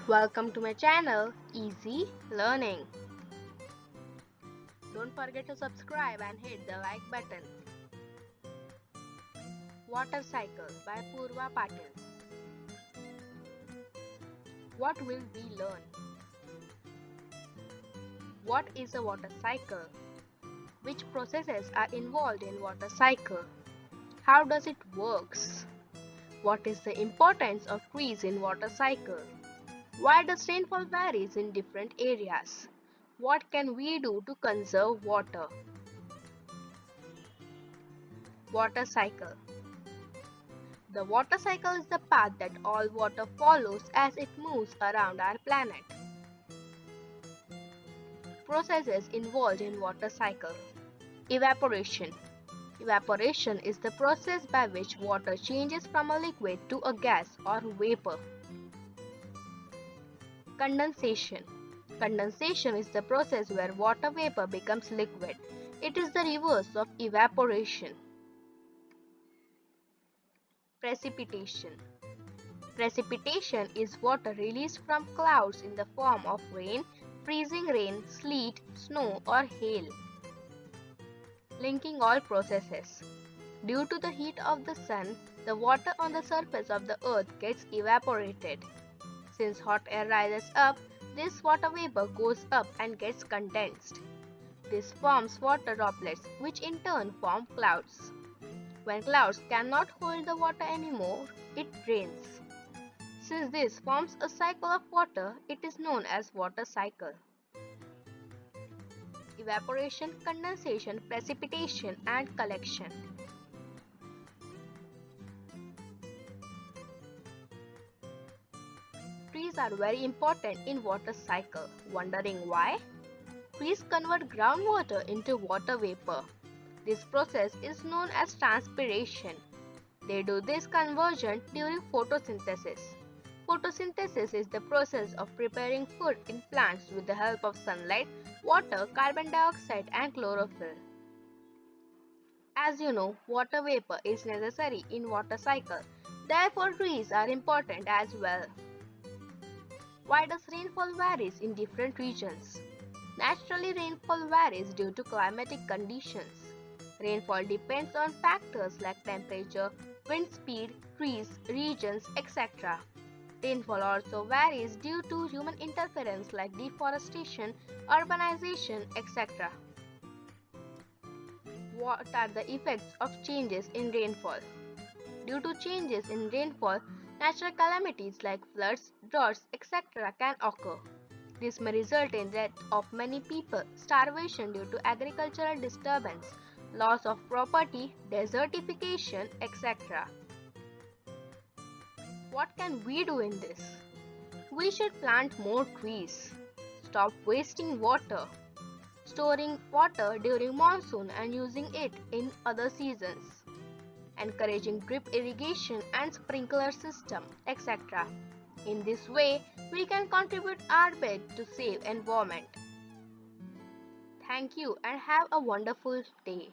Welcome to my channel, Easy Learning. Don't forget to subscribe and hit the like button. Water Cycle by Purva Patil. What will we learn? What is a water cycle? Which processes are involved in water cycle? How does it works? What is the importance of trees in water cycle? Why does rainfall varies in different areas? What can we do to conserve water? Water cycle. The water cycle is the path that all water follows as it moves around our planet. Processes involved in water cycle. Evaporation. Evaporation is the process by which water changes from a liquid to a gas or vapor. Condensation. Condensation is the process where water vapor becomes liquid. It is the reverse of evaporation. Precipitation. Precipitation is water released from clouds in the form of rain, freezing rain, sleet, snow, or hail. Linking all processes. Due to the heat of the sun, the water on the surface of the earth gets evaporated. Since hot air rises up, this water vapor goes up and gets condensed. This forms water droplets, which in turn form clouds. When clouds cannot hold the water anymore, it rains. Since this forms a cycle of water, it is known as water cycle. Evaporation, condensation, precipitation, and collection. Trees are very important in water cycle. Wondering why? Trees convert groundwater into water vapor. This process is known as transpiration. They do this conversion during photosynthesis. Photosynthesis is the process of preparing food in plants with the help of sunlight, water, carbon dioxide, and chlorophyll. As you know, water vapor is necessary in water cycle. Therefore, trees are important as well. Why does rainfall varies in different regions? Naturally, rainfall varies due to climatic conditions. Rainfall depends on factors like temperature, wind speed, trees, regions, etc. Rainfall also varies due to human interference like deforestation, urbanization, etc. What are the effects of changes in rainfall? Due to changes in rainfall, natural calamities like floods, droughts, etc. can occur. This may result in death of many people, starvation due to agricultural disturbance, loss of property, desertification, etc. What can we do in this? We should plant more trees, stop wasting water, storing water during monsoon and using it in other seasons, encouraging drip irrigation and sprinkler system, etc. In this way, we can contribute our bit to save environment. Thank you and have a wonderful day.